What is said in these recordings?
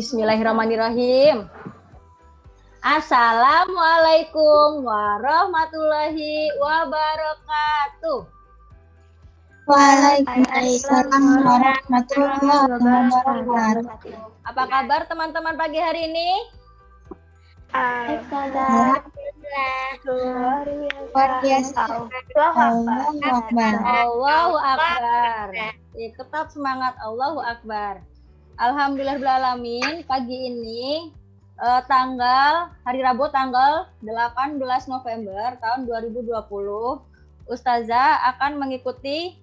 Bismillahirrahmanirrahim. Assalamualaikum warahmatullahi wabarakatuh. Waalaikumsalam warahmatullahi wabarakatuh. Apa kabar teman-teman pagi hari ini? Alhamdulillah. Luar biasa. Allahu Akbar. Tetap semangat, Allahu Akbar. Alhamdulillahirrahmanirrahim. Pagi ini hari Rabu tanggal 18 November tahun 2020, Ustazah akan mengikuti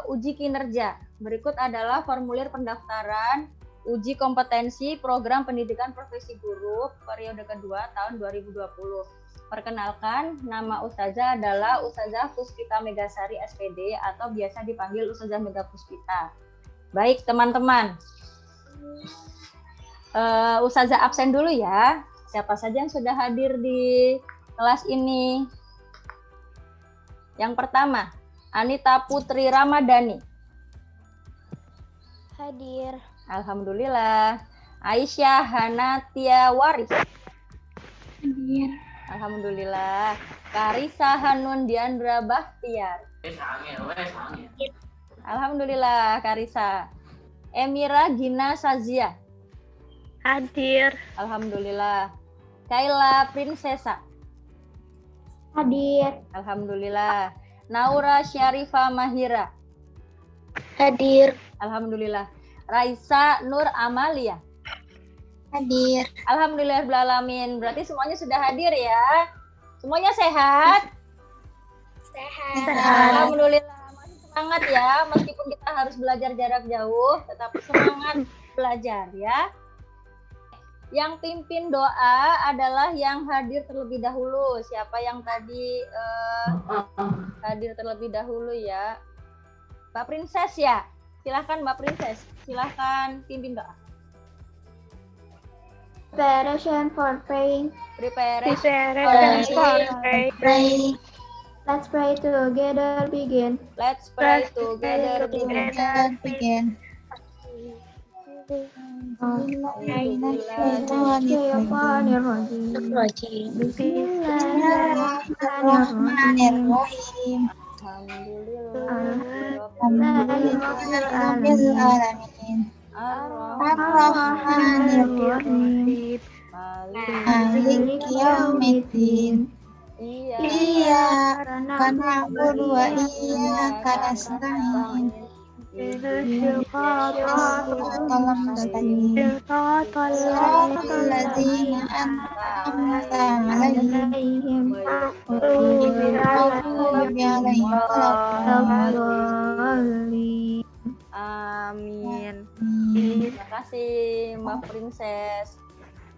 uji kinerja. Berikut adalah formulir pendaftaran uji kompetensi program pendidikan profesi guru periode kedua tahun 2020. Perkenalkan, nama Ustazah adalah Ustazah Puspita Megasari SPD atau biasa dipanggil Ustazah Mega Puspita. Baik teman-teman, Ustazah absen dulu ya. Siapa saja yang sudah hadir di kelas ini? Yang pertama, Anita Putri Ramadhani. Hadir. Alhamdulillah. Aisyah Hanatia Waris. Hadir. Alhamdulillah. Karisa Hanun Diandra Bahtiar. Alhamdulillah Karisa. Emira Gina Sazia. Hadir. Alhamdulillah. Kaila Prinsesa. Hadir. Alhamdulillah. Naura Syarifah Mahira. Hadir. Alhamdulillah. Raisa Nur Amalia. Hadir. Alhamdulillahirrahmanirrahim. Berarti semuanya sudah hadir ya? Semuanya sehat? Sehat. Alhamdulillah. Masih semangat ya, meskipun kita harus belajar jarak jauh, tetap semangat belajar ya. Yang pimpin doa adalah yang hadir terlebih dahulu. Siapa yang tadi hadir terlebih dahulu ya? Mbak Princess ya? Silahkan Mbak Princess, silahkan pimpin doa. Preparation for praying. Preparation for praying. Let's pray together begin. Let's pray together begin. Bismillahirrahmanirrahim. Alhamdulillahirrahmanirrahim. Ar-Rahmanir-Rahim. Maliki yaumiddin. Iyyaka na'budu wa iyyaka nasta'in. Shiratal ladzina an'amta 'alaihim ghairil maghdubi 'alaihim waladdallin. Amin. Terima kasih Mbak Princess.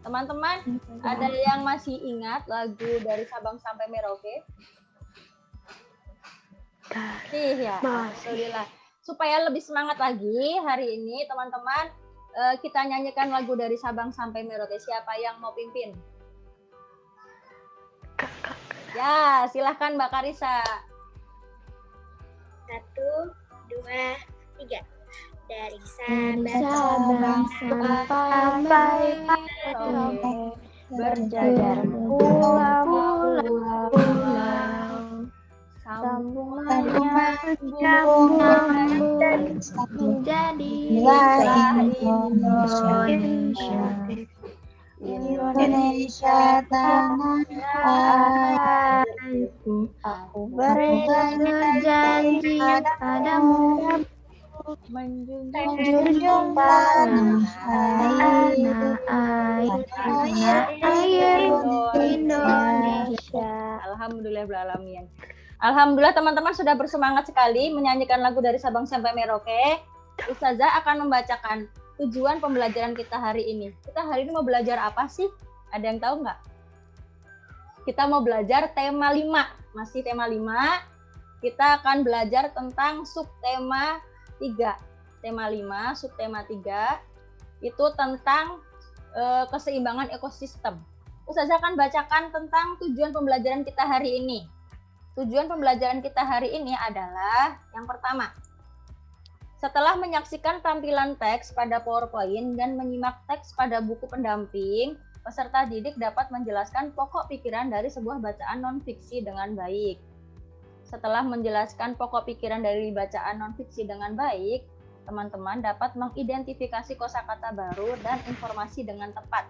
Teman-teman, ada yang masih ingat lagu dari Sabang sampai Merauke? Ya, alhamdulillah. Supaya lebih semangat lagi hari ini, teman-teman, kita nyanyikan lagu dari Sabang sampai Merauke. Siapa yang mau pimpin? Ya, silahkan Mbak Karisa. 1, 2, 3. Dari Sabang sampai Merauke, berjajar pulau-pulau, sambungannya menjadi Indonesia tanah airku. Aku berjanji padamu menjunjung tanah air Indonesia. Alhamdulillahirrahmanirrahim. Alhamdulillah teman-teman sudah bersemangat sekali menyanyikan lagu dari Sabang sampai Merauke. Ustazah akan membacakan tujuan pembelajaran kita hari ini. Kita hari ini mau belajar apa sih? Ada yang tahu nggak? Kita mau belajar tema 5. Masih tema 5. Kita akan belajar tentang subtema 3. Tema 5, subtema 3 itu tentang keseimbangan ekosistem. Ustazah akan bacakan tentang tujuan pembelajaran kita hari ini. Tujuan pembelajaran kita hari ini adalah yang pertama, Setelah menyaksikan tampilan teks pada PowerPoint dan menyimak teks pada buku pendamping, peserta didik dapat menjelaskan pokok pikiran dari sebuah bacaan non-fiksi dengan baik. Setelah menjelaskan pokok pikiran dari bacaan non-fiksi dengan baik, teman-teman dapat mengidentifikasi kosakata baru dan informasi dengan tepat.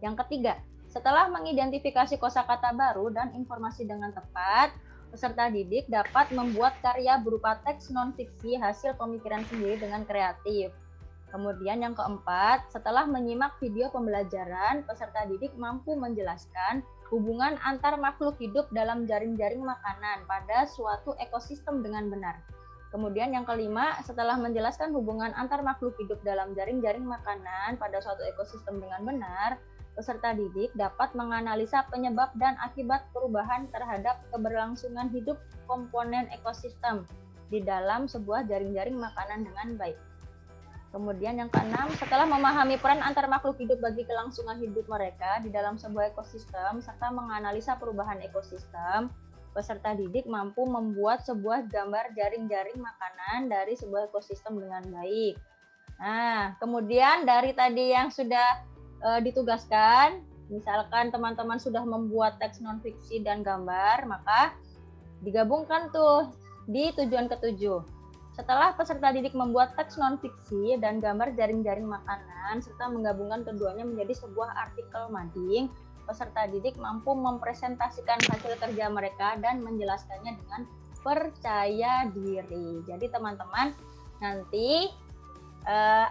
Yang ketiga, setelah mengidentifikasi kosakata baru dan informasi dengan tepat, peserta didik dapat membuat karya berupa teks non-fiksi hasil pemikiran sendiri dengan kreatif. Kemudian yang keempat, setelah menyimak video pembelajaran, peserta didik mampu menjelaskan hubungan antar makhluk hidup dalam jaring-jaring makanan pada suatu ekosistem dengan benar. Kemudian yang kelima, setelah menjelaskan hubungan antar makhluk hidup dalam jaring-jaring makanan pada suatu ekosistem dengan benar, peserta didik dapat menganalisa penyebab dan akibat perubahan terhadap keberlangsungan hidup komponen ekosistem di dalam sebuah jaring-jaring makanan dengan baik. Kemudian yang keenam, setelah memahami peran antar makhluk hidup bagi kelangsungan hidup mereka di dalam sebuah ekosistem serta menganalisa perubahan ekosistem, peserta didik mampu membuat sebuah gambar jaring-jaring makanan dari sebuah ekosistem dengan baik. Nah, kemudian dari tadi yang sudah ditugaskan, misalkan teman-teman sudah membuat teks non-fiksi dan gambar, maka digabungkan tuh di tujuan ketujuh. Setelah peserta didik membuat teks non-fiksi dan gambar jaring-jaring makanan, serta menggabungkan keduanya menjadi sebuah artikel mading, peserta didik mampu mempresentasikan hasil kerja mereka dan menjelaskannya dengan percaya diri. Jadi teman-teman, nanti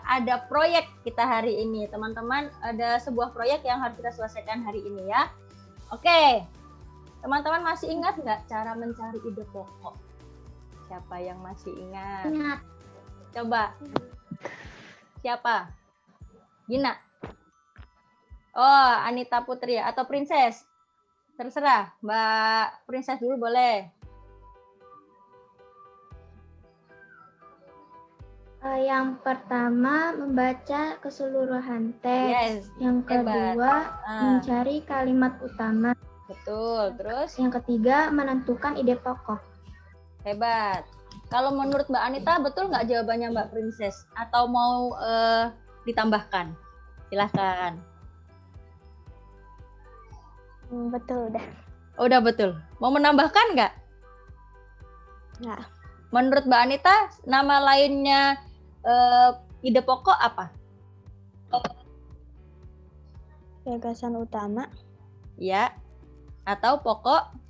ada proyek kita hari ini. Teman-teman, ada sebuah proyek yang harus kita selesaikan hari ini ya. Oke, teman-teman masih ingat nggak cara mencari ide pokok? Siapa yang masih ingat? Ingat. Coba. Siapa? Gina. Oh, Anita Putri atau Princess? Terserah. Mbak Princess dulu boleh. Yang pertama membaca keseluruhan teks. Yes. Yang Hebat. kedua mencari kalimat utama. Betul. Terus? Yang ketiga menentukan ide pokok. Hebat. Kalau menurut Mbak Anita, betul nggak jawabannya Mbak Princess? Atau mau ditambahkan? Silahkan. Betul udah. Oh, udah betul. Mau menambahkan nggak? Nggak. Menurut Mbak Anita, nama lainnya ide pokok apa? Gagasan utama, Ya. Atau pokok?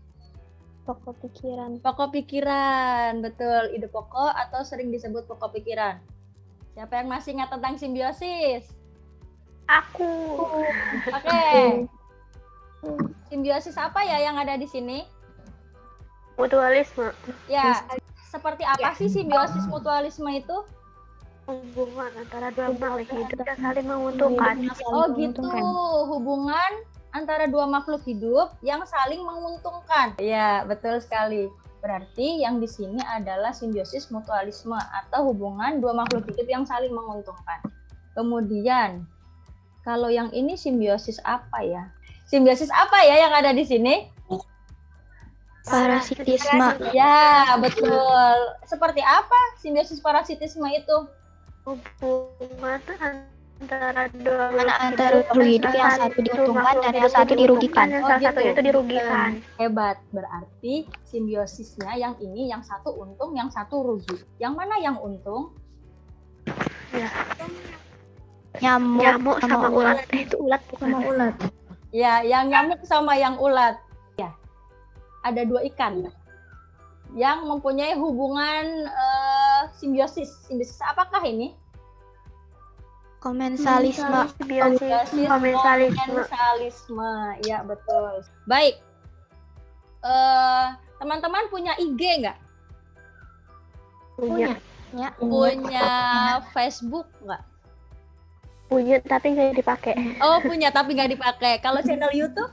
pokok pikiran. Pokok pikiran, betul. Ide pokok atau sering disebut pokok pikiran. Siapa yang masih ingat tentang simbiosis? Aku. Oke. Simbiosis apa ya yang ada di sini? Mutualisme. Ya, seperti apa sih simbiosis mutualisme itu? Hubungan antara dua makhluk hidup yang saling menguntungkan. Oh gitu, hubungan antara dua makhluk hidup yang saling menguntungkan. Ya, betul sekali. Berarti yang di sini adalah simbiosis mutualisme atau hubungan dua makhluk hidup yang saling menguntungkan. Kemudian, kalau yang ini simbiosis apa ya? Simbiosis apa ya yang ada di sini? Parasitisme. Ya, betul. Seperti apa simbiosis parasitisme itu? Hubungan antara dua makhluk hidup yang satu diuntungkan dan yang satu dirugikan. yang salah satunya itu dirugikan. Hebat. Berarti simbiosisnya yang ini yang satu untung, yang satu rugi. Yang mana yang untung? Ya. Nyamuk sama ulat. Itu ulat bukan sama ulat. Ya, yang nyamuk sama yang ulat. Ya. Ada dua ikan yang mempunyai hubungan simbiosis. Simbiosis apakah ini? Komensalisme. Simbiosis Komensalisme. Ya, betul. Baik. Teman-teman punya IG nggak? Punya. Punya Facebook nggak? Punya tapi nggak dipakai. Oh, punya tapi nggak dipakai. Kalau channel YouTube?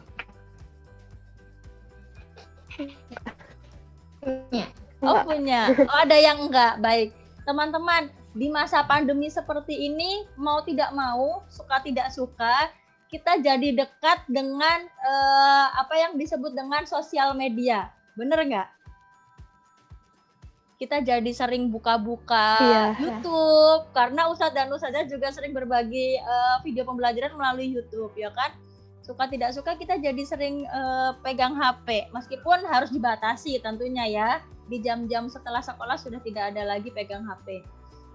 Oh, punya. Oh, ada yang enggak. Baik. Teman-teman, di masa pandemi seperti ini, mau tidak mau, suka tidak suka, kita jadi dekat dengan apa yang disebut dengan sosial media. Bener nggak? kita jadi sering buka-buka Iya. YouTube karena Ustadz dan Ustazah juga sering berbagi video pembelajaran melalui YouTube, ya kan? Suka tidak suka kita jadi sering pegang HP, meskipun harus dibatasi tentunya ya. Di jam-jam setelah sekolah sudah tidak ada lagi pegang HP.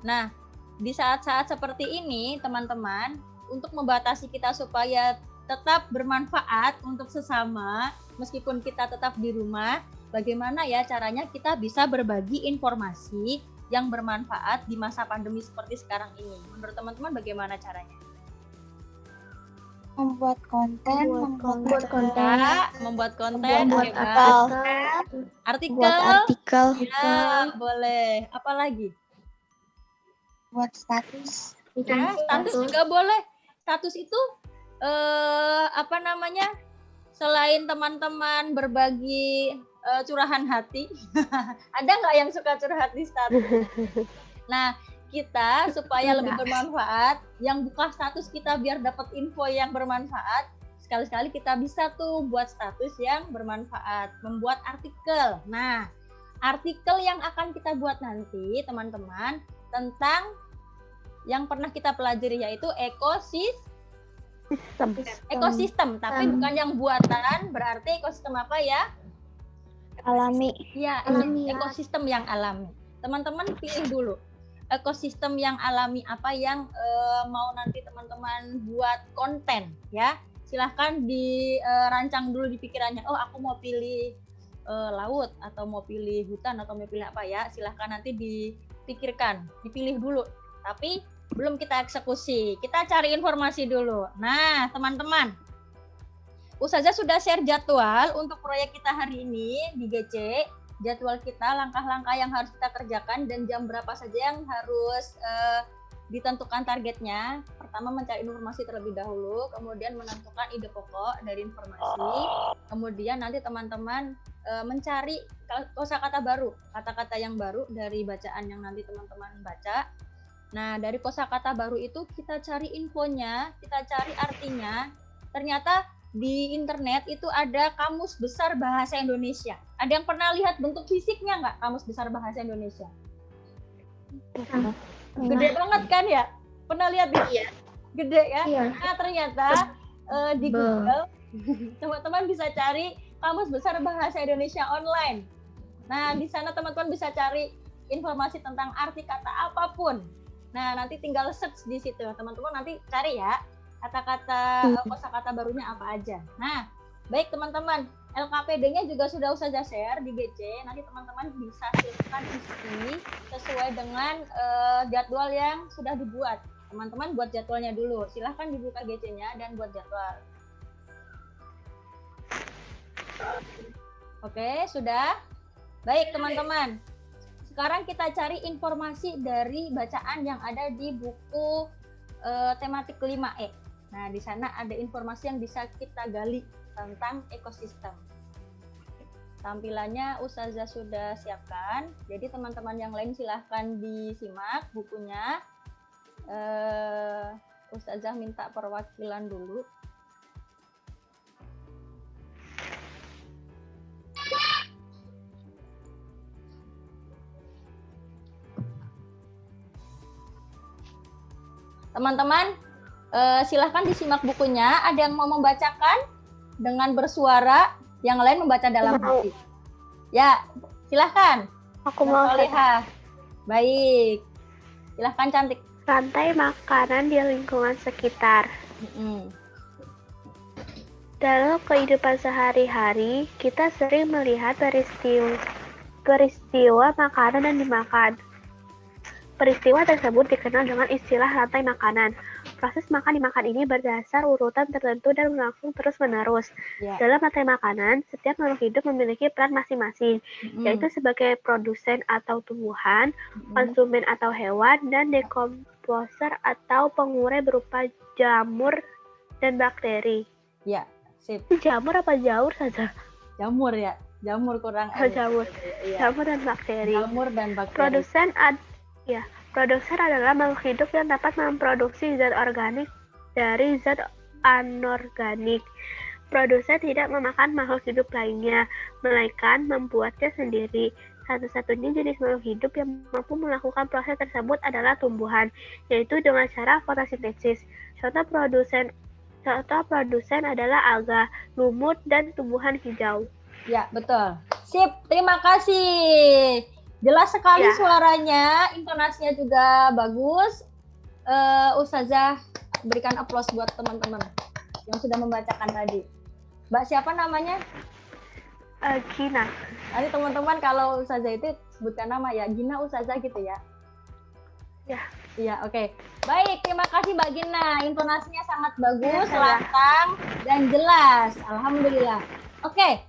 Nah, di saat-saat seperti ini, teman-teman, untuk membatasi kita supaya tetap bermanfaat untuk sesama, meskipun kita tetap di rumah, bagaimana ya caranya kita bisa berbagi informasi yang bermanfaat di masa pandemi seperti sekarang ini? Menurut teman-teman bagaimana caranya? Membuat konten, Membuat Membuat konten, Membuat hebat. artikel, Artikel, artikel, ya boleh. Apa lagi? buat status. Ya, status juga boleh. Status itu apa namanya? Selain teman-teman berbagi curahan hati, ada nggak yang suka curhat di status? Nah, kita supaya lebih bermanfaat, yang buka status kita biar dapat info yang bermanfaat, sekali-sekali kita bisa tuh buat status yang bermanfaat, membuat artikel. Nah, artikel yang akan kita buat nanti, teman-teman, tentang yang pernah kita pelajari, yaitu ekosistem, tapi bukan yang buatan. Berarti ekosistem apa ya? Alami. Ya, ekosistem yang alami. Teman-teman pilih dulu ekosistem yang alami apa yang mau nanti teman-teman buat konten ya. Silahkan dirancang dulu di pikirannya. Oh, aku mau pilih laut atau mau pilih hutan atau mau pilih apa ya. Silahkan nanti dipikirkan, dipilih dulu. Tapi belum kita eksekusi, kita cari informasi dulu. Nah, teman-teman, Ustazah sudah share jadwal untuk proyek kita hari ini di GC. Jadwal kita, langkah-langkah yang harus kita kerjakan dan jam berapa saja yang harus ditentukan targetnya. Pertama, mencari informasi terlebih dahulu, kemudian menentukan ide pokok dari informasi, kemudian nanti teman-teman mencari kosakata baru, kata-kata yang baru dari bacaan yang nanti teman-teman baca. Nah, dari kosakata baru itu kita cari infonya, kita cari artinya. Ternyata di internet itu ada Kamus Besar Bahasa Indonesia. Ada yang pernah lihat bentuk fisiknya nggak, Kamus Besar Bahasa Indonesia? Gede banget kan ya? Pernah lihat ya? Iya. Gede ya? Iya. Nah, ternyata di Google teman-teman bisa cari Kamus Besar Bahasa Indonesia online. Nah, di sana teman-teman bisa cari informasi tentang arti kata apapun. Nah, nanti tinggal search di situ. Teman-teman nanti cari ya kata-kata kosakata barunya apa aja. Nah, baik teman-teman, LKPD-nya juga sudah Ustazah share di GC. Nanti teman-teman bisa silahkan isi sesuai dengan jadwal yang sudah dibuat. Teman-teman buat jadwalnya dulu. Silahkan dibuka GC-nya dan buat jadwal. Oke, sudah? Baik teman-teman. Sekarang kita cari informasi dari bacaan yang ada di buku tematik 5E. Nah, di sana ada informasi yang bisa kita gali tentang ekosistem. Tampilannya Ustazah sudah siapkan. Jadi teman-teman yang lain silahkan disimak bukunya. Ustazah minta perwakilan dulu. Teman-teman, silahkan disimak bukunya. Ada yang mau membacakan dengan bersuara, yang lain membaca dalam hati. Ya, silahkan. Aku mau lihat. Baik, silahkan Cantik. rantai makanan di lingkungan sekitar. Dalam kehidupan sehari-hari, kita sering melihat peristiwa makanan dan dimakan. Peristiwa tersebut dikenal dengan istilah rantai makanan. Proses makan-dimakan ini berdasar urutan tertentu dan berlangsung terus-menerus. Dalam rantai makanan, setiap makhluk hidup memiliki peran masing-masing, yaitu sebagai produsen atau tumbuhan, konsumen atau hewan, dan dekomposer atau pengurai berupa jamur dan bakteri. Ya, sip. Jamur apa jaur saja? Jamur ya, jamur kurang. Jamur. Ya. Jamur dan bakteri. Jamur dan bakteri. Produsen adalah makhluk hidup yang dapat memproduksi zat organik dari zat anorganik. Produsen tidak memakan makhluk hidup lainnya, melainkan membuatnya sendiri. Satu-satunya jenis makhluk hidup yang mampu melakukan proses tersebut adalah tumbuhan, yaitu dengan cara fotosintesis. Contoh produsen adalah alga, lumut, dan tumbuhan hijau. Ya, betul. Sip, terima kasih. Jelas sekali Ya. suaranya, intonasinya juga bagus. Ustazah berikan aplaus buat teman-teman yang sudah membacakan tadi. Mbak siapa namanya? Gina. Nanti teman-teman kalau Ustazah itu sebutkan nama ya, Gina Ustazah gitu ya. Ya. Iya, oke. Baik, terima kasih Mbak Gina. Intonasinya sangat bagus, Ya. lantang, dan jelas. Alhamdulillah. Oke,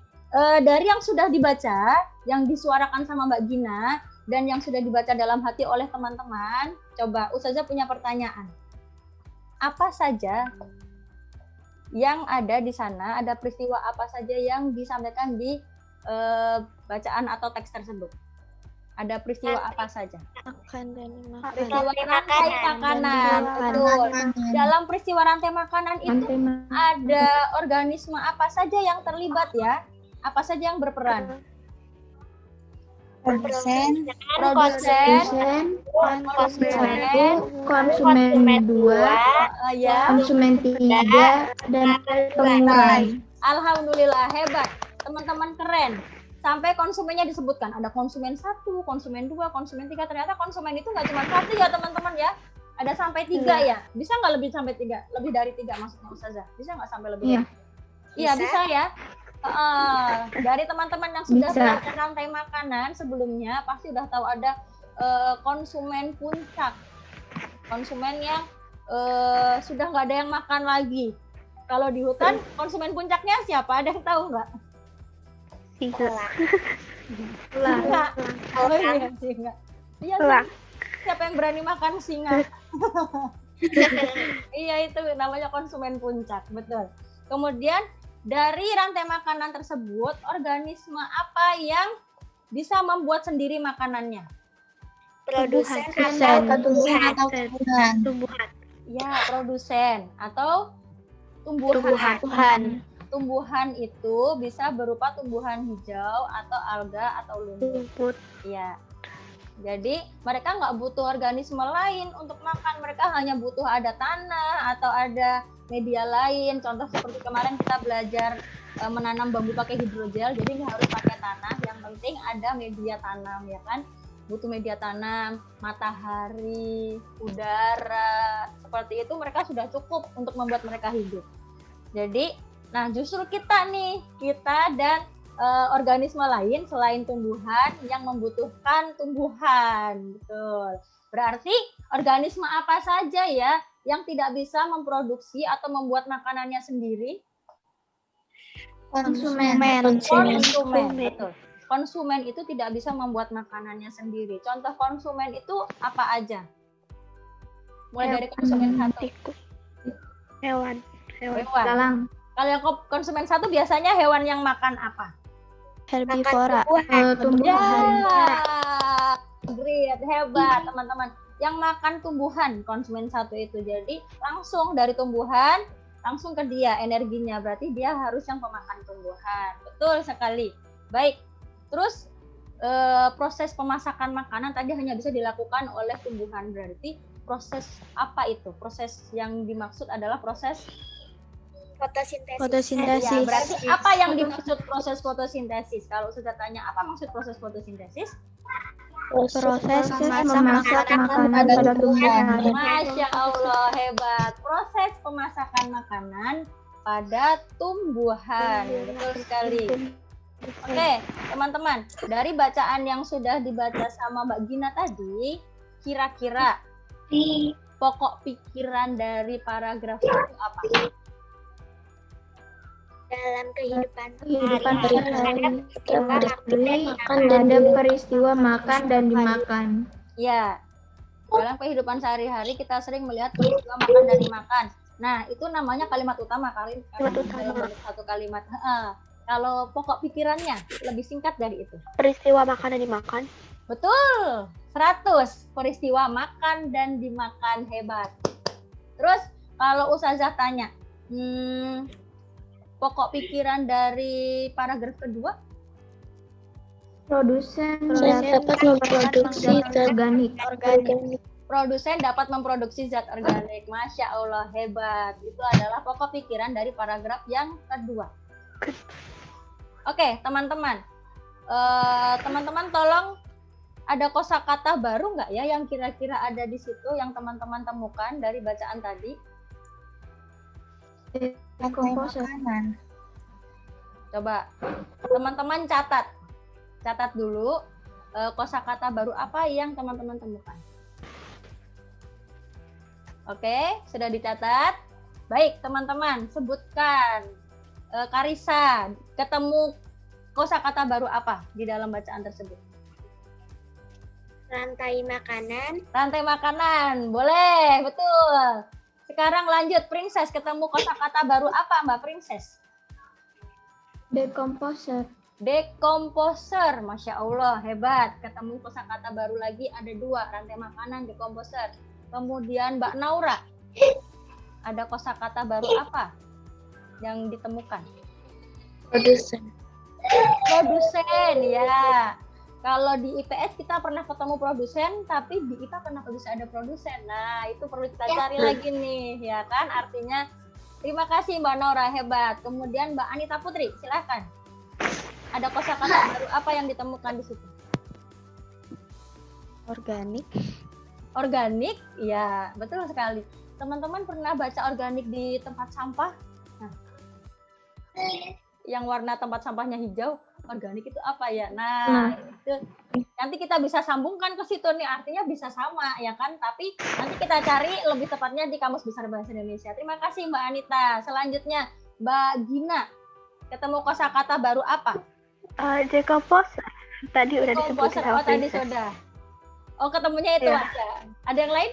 dari yang sudah dibaca, yang disuarakan sama Mbak Gina, dan yang sudah dibaca dalam hati oleh teman-teman, coba Ustazah punya pertanyaan. Apa saja yang ada di sana, ada peristiwa apa saja yang disampaikan di bacaan atau teks tersebut? Ada peristiwa apa saja? Makan dan dimakan. Peristiwa rantai makanan, betul. Dalam peristiwa rantai makanan itu ada organisme apa saja yang terlibat ya? Apa saja yang berperan? Produsen, konsumen 2, Ya. konsumen 3, dan pengurai. Alhamdulillah, hebat. Teman-teman keren. Sampai konsumennya disebutkan. Ada konsumen 1, konsumen 2, konsumen 3. Ternyata konsumen itu nggak cuma 1 ya teman-teman ya. Ada sampai 3 ya. Bisa nggak lebih sampai 3? Lebih dari 3 maksudnya Ustazah. Bisa nggak sampai lebih Iya. dari? Iya, bisa ya. Dari teman-teman yang sudah Bisa. belajar rantai makanan sebelumnya pasti udah tahu ada konsumen puncak. Konsumen yang sudah nggak ada yang makan lagi. Kalau di hutan, konsumen puncaknya siapa? Ada yang tahu nggak? Singa. Singa. Oh iya, singa. Iya, Elang. siapa yang berani makan singa? Iya, itu namanya konsumen puncak, betul. Kemudian dari rantai makanan tersebut, organisme apa yang bisa membuat sendiri makanannya? Produsen tumbuhan. Ya, produsen atau tumbuhan. Tumbuhan itu bisa berupa tumbuhan hijau atau alga atau lumut. Ya. Jadi mereka nggak butuh organisme lain untuk makan. Mereka hanya butuh ada tanah atau ada media lain. Contoh seperti kemarin kita belajar menanam bambu pakai hidrogel. Jadi nggak harus pakai tanah. Yang penting ada media tanam, ya kan? Butuh media tanam, matahari, udara. Seperti itu mereka sudah cukup untuk membuat mereka hidup. Jadi, nah justru kita dan organisme lain selain tumbuhan yang membutuhkan tumbuhan, betul. Berarti organisme apa saja ya yang tidak bisa memproduksi atau membuat makanannya sendiri? Konsumen. Betul. Konsumen itu tidak bisa membuat makanannya sendiri. Contoh konsumen itu apa aja? Mulai dari konsumen 1. Hewan. Dalang. Kalau yang konsumen 1 biasanya hewan yang makan apa? Herbivora. Tumbuhan. Great, hebat teman-teman. Yang makan tumbuhan konsumen 1 itu. Jadi langsung dari tumbuhan langsung ke dia energinya. Berarti dia harus yang pemakan tumbuhan. Betul sekali. Baik. Terus proses pemasakan makanan tadi hanya bisa dilakukan oleh tumbuhan. Berarti proses apa itu? Proses yang dimaksud adalah proses Fotosintesis. ya, berarti apa yang dimaksud proses fotosintesis? Kalau sudah tanya apa maksud proses fotosintesis? Proses Memasak makanan pada tumbuhan. Masya Allah, hebat. Proses pemasakan makanan pada tumbuhan. Betul sekali. Oke, teman-teman. Dari bacaan yang sudah dibaca sama Mbak Gina tadi, kira-kira pokok pikiran dari paragraf itu apa? Dalam kehidupan Sehari-hari ada peristiwa makan dan dimakan. Ya, dalam kehidupan sehari-hari kita sering melihat peristiwa makan dan dimakan. Nah, itu namanya kalimat utama kali. Satu kalimat. Kalau pokok pikirannya lebih singkat dari itu. Peristiwa makan dan dimakan. Betul, 100 peristiwa makan dan dimakan, hebat. Terus kalau Ustazah tanya, pokok pikiran dari paragraf kedua? Produsen dapat memproduksi zat organik. Produsen dapat memproduksi zat organik. Masya Allah, hebat. Itu adalah pokok pikiran dari paragraf yang kedua. Oke, teman-teman. Teman-teman tolong ada kosakata baru nggak ya yang kira-kira ada di situ yang teman-teman temukan dari bacaan tadi? Komposer. Coba teman-teman catat dulu kosakata baru apa yang teman-teman temukan. Oke, sudah dicatat. Baik, teman-teman, sebutkan. Karisa, ketemu kosakata baru apa di dalam bacaan tersebut? Rantai makanan. Rantai makanan, boleh, betul. Sekarang lanjut, Princess, ketemu kosakata baru apa, Mbak Princess? Dekomposer. Dekomposer, Masya Allah, hebat. Ketemu kosakata baru lagi, ada 2, rantai makanan, dekomposer. Kemudian Mbak Naura, ada kosakata baru apa yang ditemukan? Produsen. Produsen, ya. Kalau di IPS kita pernah ketemu produsen, tapi di IPA kenapa bisa ada produsen? Nah, itu perlu kita cari lagi nih, ya kan? Artinya, terima kasih Mbak Naura, hebat. Kemudian Mbak Anita Putri, silakan. Ada kosakata baru apa yang ditemukan di situ? Organik. Organik, ya betul sekali. Teman-teman pernah baca organik di tempat sampah? Nah, yang warna tempat sampahnya hijau, organik itu apa ya? Nah, itu nanti kita bisa sambungkan ke situ nih, artinya bisa sama ya kan? Tapi nanti kita cari lebih tepatnya di Kamus Besar Bahasa Indonesia. Terima kasih Mbak Anita. Selanjutnya Mbak Gina, ketemu kosakata baru apa? Dekomposer. Tadi udah disebutin Oh, sama tadi Princess. sudah. Oh, ketemunya itu Iya. aja. Ada yang lain?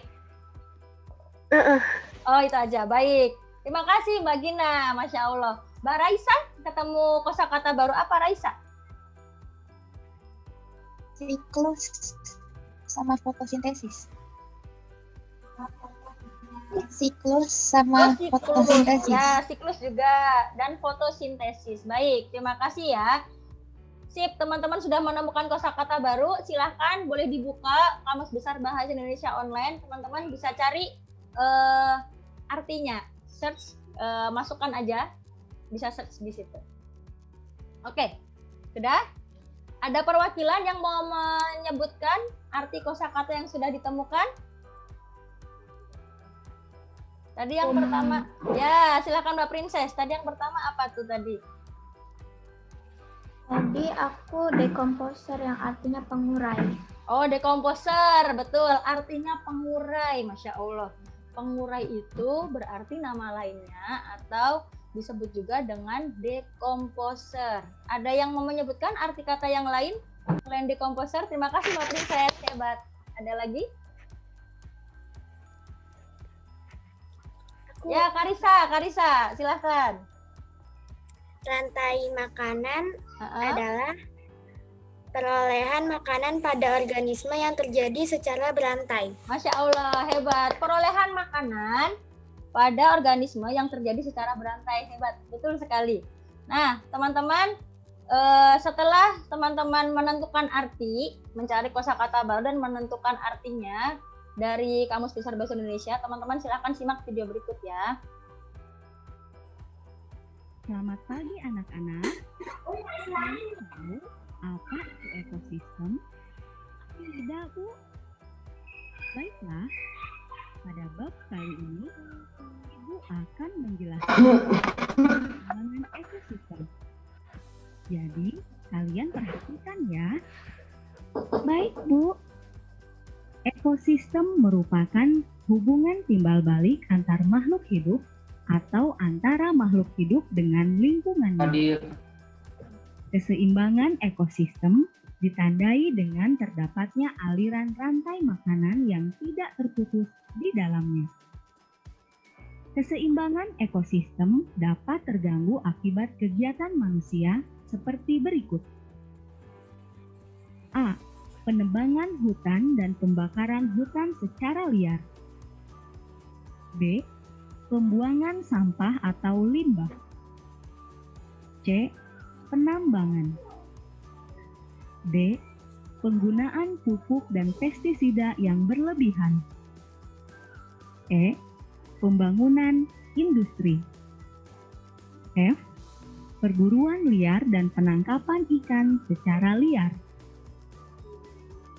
Heeh. Oh, itu aja. Baik. Terima kasih Mbak Gina. Masya Allah. Mbak Raisa, ketemu kosakata baru apa Raisa? Siklus sama fotosintesis. Siklus sama siklus. fotosintesis. Ya, siklus juga. Dan fotosintesis. Baik, terima kasih ya. Sip, teman-teman sudah menemukan kosakata baru. Silahkan, boleh dibuka Kamus Besar Bahasa Indonesia online. Teman-teman bisa cari artinya. Search, masukkan aja. Bisa search di situ. Oke, sudah? Ada perwakilan yang mau menyebutkan arti kosakata yang sudah ditemukan? Tadi yang pertama, ya silakan Mbak Princess. Tadi yang pertama apa tuh tadi? Tadi aku dekomposer yang artinya pengurai. Oh, dekomposer, betul. Artinya pengurai, Masya Allah. Pengurai itu berarti nama lainnya atau disebut juga dengan dekomposer. Ada yang mau menyebutkan arti kata yang lain selain dekomposer? Terima kasih Mbak Princess, hebat. Ada lagi? Ya, Karisa, silahkan. Rantai makanan adalah perolehan makanan pada organisme yang terjadi secara berantai. Masya Allah, hebat. Perolehan makanan pada organisme yang terjadi secara berantai, hebat. Betul sekali. Nah, teman-teman, setelah teman-teman menentukan arti, mencari kosakata baru dan menentukan artinya dari Kamus Besar Bahasa Indonesia, teman-teman silahkan simak video berikut ya. Selamat pagi anak-anak. Kalian tahu apa itu ekosistem? Tidak, Bu. Baiklah, pada bab kali ini Ibu akan menjelaskan pengembangan ekosistem. Jadi, kalian perhatikan ya. Baik, Bu. Ekosistem merupakan hubungan timbal balik antar makhluk hidup atau antara makhluk hidup dengan lingkungannya. Keseimbangan ekosistem ditandai dengan terdapatnya aliran rantai makanan yang tidak terputus di dalamnya. Keseimbangan ekosistem dapat terganggu akibat kegiatan manusia seperti berikut. A. Penebangan hutan dan pembakaran hutan secara liar. B. Pembuangan sampah atau limbah. C. Penambangan. D. Penggunaan pupuk dan pestisida yang berlebihan. E. Pembangunan industri. F. Perburuan liar dan penangkapan ikan secara liar.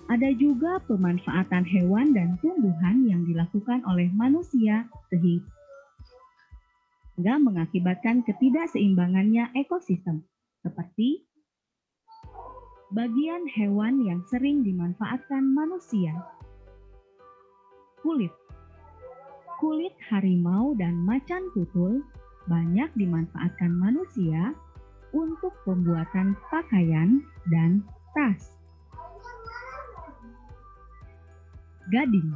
Ada juga pemanfaatan hewan dan tumbuhan yang dilakukan oleh manusia sehingga mengakibatkan ketidakseimbangannya ekosistem, seperti bagian hewan yang sering dimanfaatkan manusia. Kulit. Kulit harimau dan macan tutul banyak dimanfaatkan manusia untuk pembuatan pakaian dan tas. Gading.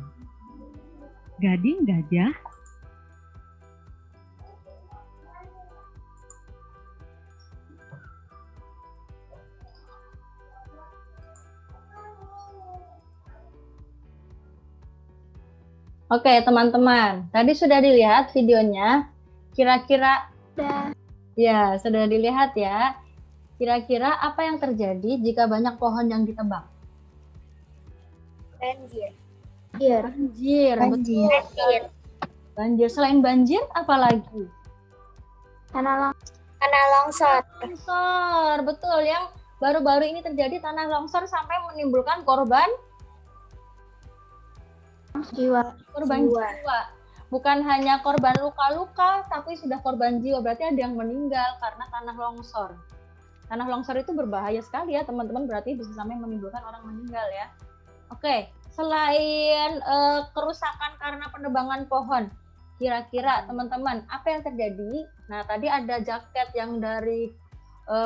Gading gajah Oke, teman-teman. Tadi sudah dilihat videonya. Kira-kira ya, sudah dilihat ya. Kira-kira apa yang terjadi jika banyak pohon yang ditebang? Banjir. Banjir. Banjir. Betul. Banjir. Selain banjir, apa lagi? Tanah Longsor. Longsor. Betul. Yang baru-baru ini terjadi tanah longsor sampai menimbulkan korban jiwa. jiwa. Bukan hanya korban luka-luka, tapi sudah korban jiwa. Berarti ada yang meninggal karena tanah longsor. Tanah longsor itu berbahaya sekali ya, teman-teman. Berarti bisa sampai menimbulkan orang meninggal ya. Oke, selain kerusakan karena penebangan pohon, kira-kira teman-teman apa yang terjadi? Nah, tadi ada jaket yang dari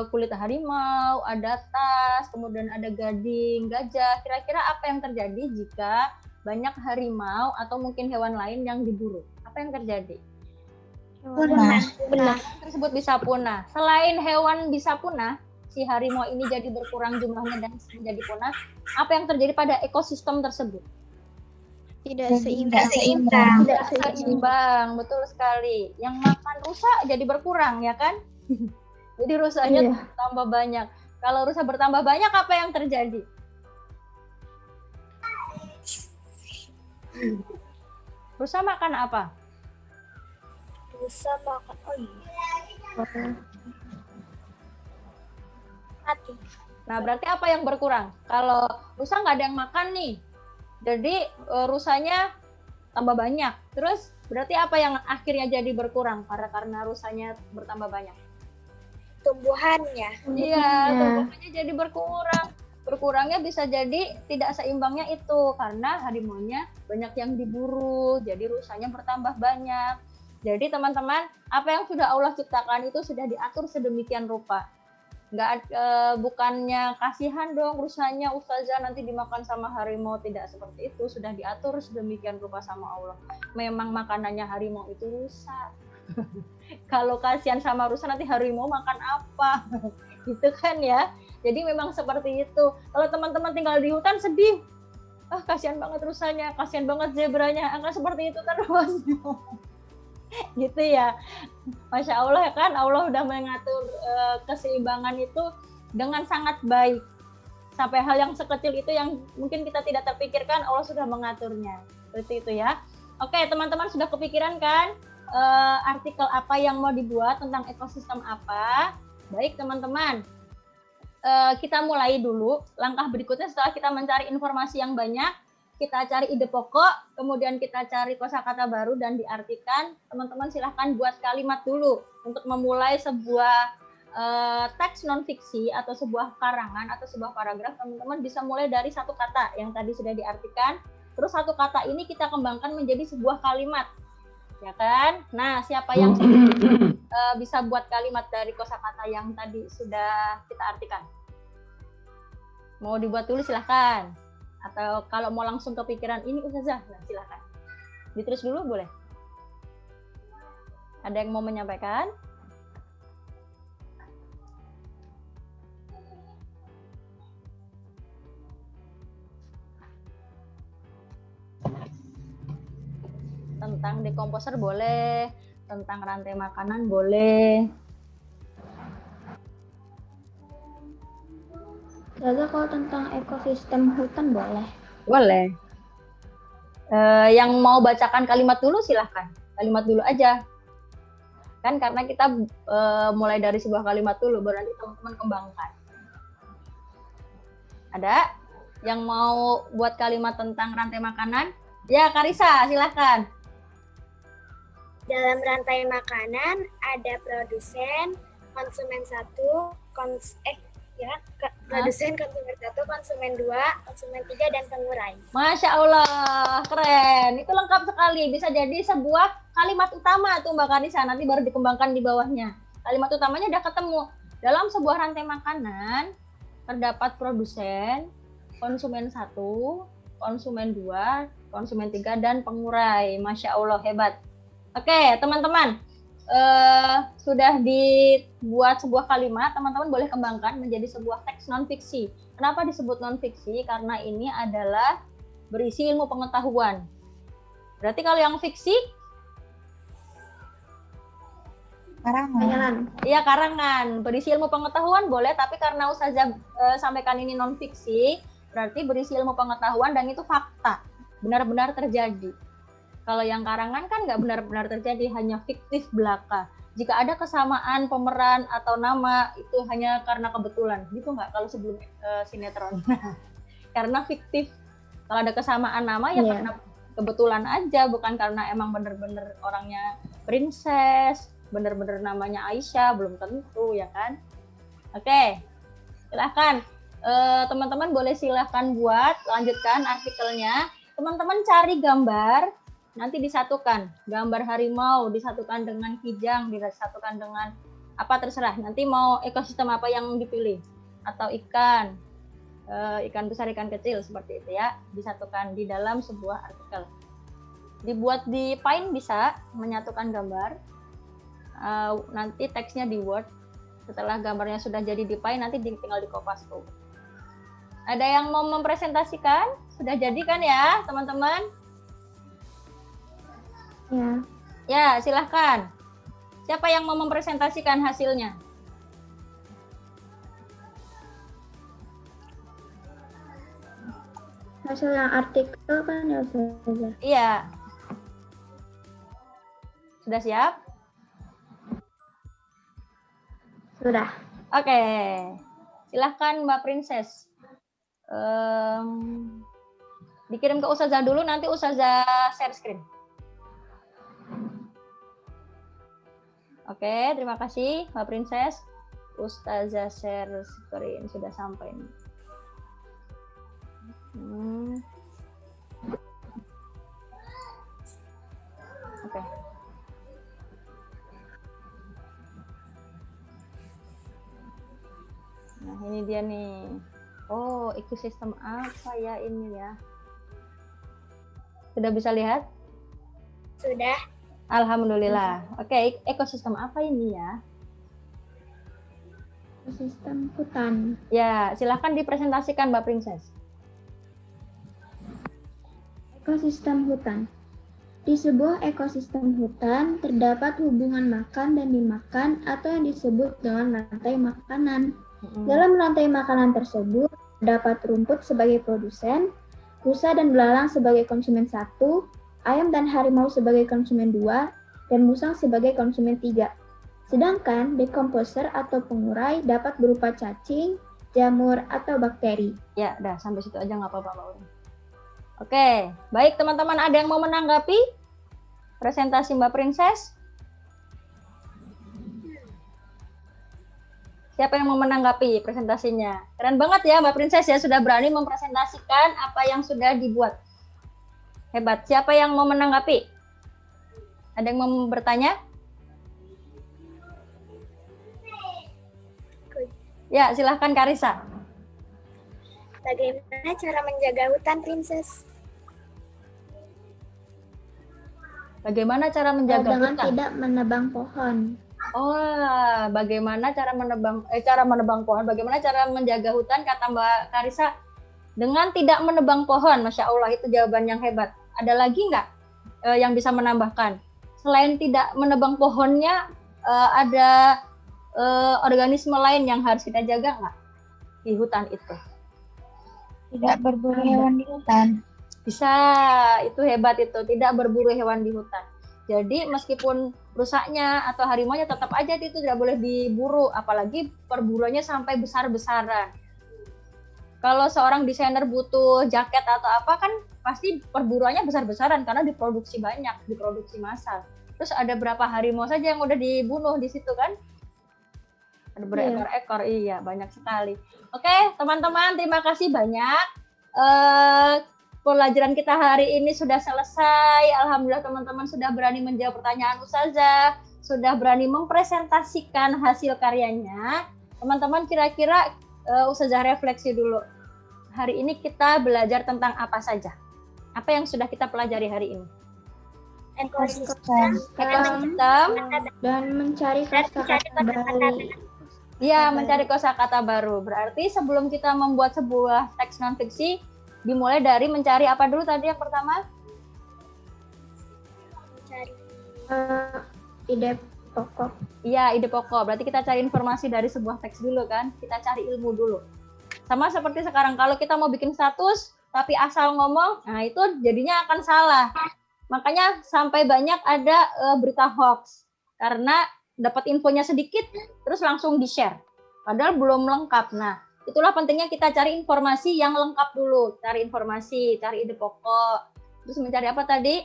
kulit harimau, ada tas, kemudian ada gading, gajah. Kira-kira apa yang terjadi jika banyak harimau atau mungkin hewan lain yang diburu? Apa yang terjadi? Punah. Tersebut bisa punah. Selain hewan bisa punah, si harimau ini jadi berkurang jumlahnya dan menjadi punah. Apa yang terjadi pada ekosistem tersebut? Tidak Tidak seimbang. Seimbang, betul sekali. Yang makan rusa jadi berkurang, ya kan? Jadi rusanya tambah banyak. Kalau rusa bertambah banyak, apa yang terjadi? Rusa makan apa? Rusa makan. Oh iya. Mati. Nah, berarti apa yang berkurang? Kalau rusa nggak ada yang makan nih, jadi rusanya tambah banyak. Terus berarti apa yang akhirnya jadi berkurang karena rusanya bertambah banyak? Tumbuhannya. Iya, tumbuhannya jadi berkurang. Berkurangnya bisa jadi tidak seimbangnya itu karena harimaunya banyak yang diburu, jadi rusanya bertambah banyak. Jadi teman-teman, apa yang sudah Allah ciptakan itu sudah diatur sedemikian rupa. Bukannya kasihan dong rusanya Ustazah nanti dimakan sama harimau, tidak seperti itu, sudah diatur sedemikian rupa sama Allah. Memang makanannya harimau itu rusa. Kalau kasihan sama rusa nanti harimau makan apa? Gitu kan ya. Jadi memang seperti itu. Kalau teman-teman tinggal di hutan sedih, kasihan banget rusanya, kasihan banget zebranya, akan seperti itu terus. Gitu ya. Masya Allah ya kan, Allah udah mengatur keseimbangan itu dengan sangat baik. Sampai hal yang sekecil itu yang mungkin kita tidak terpikirkan, Allah sudah mengaturnya. Seperti itu ya. Oke, teman-teman sudah kepikiran kan artikel apa yang mau dibuat tentang ekosistem apa? Baik teman-teman, kita mulai dulu. Langkah berikutnya setelah kita mencari informasi yang banyak, kita cari ide pokok, kemudian kita cari kosakata baru dan diartikan. Teman-teman silahkan buat kalimat dulu untuk memulai sebuah teks non-fiksi atau sebuah karangan atau sebuah paragraf. Teman-teman bisa mulai dari satu kata yang tadi sudah diartikan, terus satu kata ini kita kembangkan menjadi sebuah kalimat, ya kan? Nah, siapa yang bisa buat kalimat dari kosakata yang tadi sudah kita artikan? Mau dibuat dulu silahkan. Atau kalau mau langsung kepikiran ini Ustazah, nah silahkan. Ditulis dulu boleh. Ada yang mau menyampaikan? Tentang dekomposer boleh, tentang rantai makanan boleh. Ustazah, kalau tentang ekosistem hutan boleh. Boleh. Yang mau bacakan kalimat dulu silahkan. Kalimat dulu aja. Kan karena kita mulai dari sebuah kalimat dulu, baru nanti teman-teman kembangkan. Ada yang mau buat kalimat tentang rantai makanan? Ya, Karisa, silahkan. Dalam rantai makanan ada produsen, konsumen satu, produsen, konsumen satu, konsumen dua, konsumen tiga, dan pengurai. Masya Allah, keren. Itu lengkap sekali. Bisa jadi sebuah kalimat utama tuh Mbak Karisa. Nanti baru dikembangkan di bawahnya. Kalimat utamanya udah ketemu. Dalam sebuah rantai makanan, terdapat produsen, konsumen satu, konsumen dua, konsumen tiga, dan pengurai. Masya Allah, hebat. Oke, teman-teman. Sudah dibuat sebuah kalimat, teman-teman boleh kembangkan menjadi sebuah teks non-fiksi. Kenapa disebut non-fiksi? Karena ini adalah berisi ilmu pengetahuan. Berarti kalau yang fiksi? Karangan. Iya, karangan. Berisi ilmu pengetahuan boleh, tapi karena Ustazah sampaikan ini non-fiksi, berarti berisi ilmu pengetahuan dan itu fakta. Benar-benar terjadi. Kalau yang karangan kan nggak benar-benar terjadi, hanya fiktif belaka. Jika ada kesamaan pemeran atau nama, itu hanya karena kebetulan. Gitu nggak kalau sebelum sinetron? Karena fiktif. Kalau ada kesamaan nama, ya karena kebetulan aja, bukan karena emang benar-benar orangnya princess, benar-benar namanya Aisyah, belum tentu, ya kan? Oke, silahkan. Teman-teman boleh silahkan buat, lanjutkan artikelnya. Teman-teman cari gambar, nanti disatukan. Gambar harimau disatukan dengan kijang, disatukan dengan apa terserah. Nanti mau ekosistem apa yang dipilih. Atau ikan besar, ikan kecil, seperti itu ya. Disatukan di dalam sebuah artikel. Dibuat di Paint bisa, menyatukan gambar. Nanti teksnya di Word. Setelah gambarnya sudah jadi di Paint, nanti tinggal di Kopas tuh. Ada yang mau mempresentasikan? Sudah jadi kan ya, teman-teman? Ya. Ya, silahkan. Siapa yang mau mempresentasikan hasilnya? Hasil yang artikel kan ya Ustazah. Iya. Sudah siap? Sudah. Oke. Silahkan Mbak Princess. Dikirim ke Ustazah dulu, nanti Ustazah share screen. Oke, terima kasih Mbak Princess. Ustazah share screen sudah sampai nih. Oke. Nah, ini dia nih. Oh, ekosistem apa ya ini ya? Sudah bisa lihat? Sudah. Alhamdulillah. Oke, ekosistem apa ini ya? Ekosistem hutan. Ya, silahkan dipresentasikan Mbak Princess. Ekosistem hutan. Di sebuah ekosistem hutan terdapat hubungan makan dan dimakan atau yang disebut dengan rantai makanan. Dalam rantai makanan tersebut terdapat rumput sebagai produsen, rusa dan belalang sebagai konsumen satu, ayam dan harimau sebagai konsumen dua, dan musang sebagai konsumen tiga. Sedangkan dekomposer atau pengurai dapat berupa cacing, jamur, atau bakteri. Ya, udah sampai situ aja nggak apa-apa Mbak Uli. Oke, baik teman-teman, ada yang mau menanggapi presentasi Mbak Princess? Siapa yang mau menanggapi presentasinya? Keren banget ya Mbak Princess ya, sudah berani mempresentasikan apa yang sudah dibuat. Hebat. Siapa yang mau menanggapi? Ada yang mau bertanya? Ya, silahkan Karisa. Bagaimana cara menjaga hutan, Princess? Bagaimana cara menjaga Dengan hutan? tidak menebang pohon. Oh, bagaimana cara menebang pohon? Bagaimana cara menjaga hutan? Kata Mbak Karisa, dengan tidak menebang pohon. Masya Allah, itu jawaban yang hebat. Ada lagi nggak yang bisa menambahkan? Selain tidak menebang pohonnya, ada organisme lain yang harus kita jaga nggak di hutan itu? Tidak berburu hewan di hutan. Bisa, itu hebat itu, tidak berburu hewan di hutan. Jadi meskipun rusaknya atau harimaunya tetap aja itu tidak boleh diburu, apalagi perburuannya sampai besar-besaran. Kalau seorang desainer butuh jaket atau apa kan pasti perburuannya besar-besaran karena diproduksi banyak, diproduksi massal. Terus ada berapa harimau saja yang udah dibunuh di situ kan? Ada berekor-ekor, iya banyak sekali. Oke, teman-teman, terima kasih banyak. Pelajaran kita hari ini sudah selesai. Alhamdulillah teman-teman sudah berani menjawab pertanyaan Ustazah, sudah berani mempresentasikan hasil karyanya. Teman-teman kira-kira Ustazah refleksi dulu. Hari ini kita belajar tentang apa saja? Apa yang sudah kita pelajari hari ini? Ekosistem. Dan mencari kosakata baru. Iya, mencari kosakata baru. Berarti sebelum kita membuat sebuah teks non-fiksi, dimulai dari mencari apa dulu tadi yang pertama? Mencari Ide pokok. Iya, ide pokok. Berarti kita cari informasi dari sebuah teks dulu kan? Kita cari ilmu dulu. Sama seperti sekarang, kalau kita mau bikin status, tapi asal ngomong, nah itu jadinya akan salah. Makanya sampai banyak ada berita hoax. Karena dapat infonya sedikit, terus langsung di-share. Padahal belum lengkap. Nah, itulah pentingnya kita cari informasi yang lengkap dulu. Cari informasi, cari ide pokok. Terus mencari apa tadi?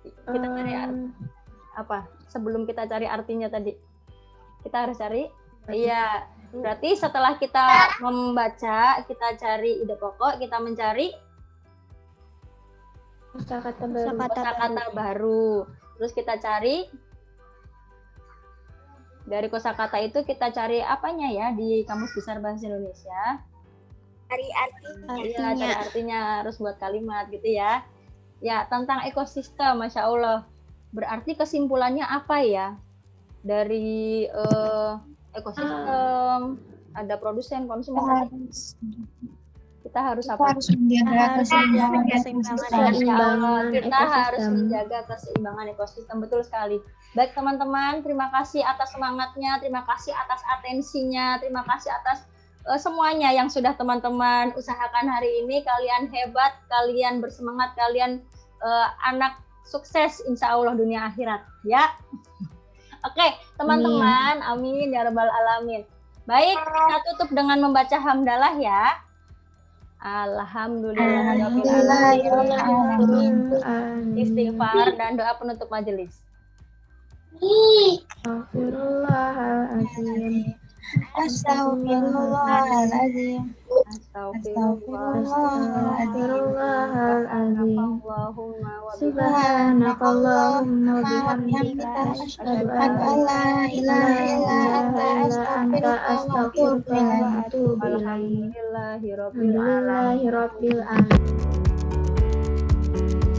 Kita cari apa? Sebelum kita cari artinya tadi. Kita harus cari. Iya. Berarti setelah kita membaca, kita cari ide pokok, kita mencari kosakata baru. Terus kita cari dari kosakata itu kita cari apanya ya di Kamus Besar Bahasa Indonesia? Cari artinya. Iya, cari artinya harus buat kalimat gitu ya. Ya, tentang ekosistem, Masya Allah. Berarti kesimpulannya apa ya? Dari ekosistem, ada produsen, konsumen. Kita harus apa? Harus menjaga keseimbangan Kita ekosistem. harus menjaga keseimbangan ekosistem, betul sekali. Baik teman-teman, terima kasih atas semangatnya, terima kasih atas atensinya, terima kasih atas semuanya yang sudah teman-teman usahakan hari ini. Kalian hebat, kalian bersemangat, kalian anak sukses insya Allah dunia akhirat ya. Oke teman-teman, amin ya rabbal alamin. Baik, kita tutup dengan membaca hamdalah ya. Alhamdulillahirrahmanirrahim. Istighfar dan doa penutup majelis. Astagfirullahaladzim. Astagfirullahaladzim. Astagfirullahaladzim. Allahumma wa Subhanakallahumma bihamdika asyhadu an la ilaha illa anta astaghfiruka wa atubu ilaik. Alhamdulillahirabbil alamin. Alhamdulillahirabbil alamin.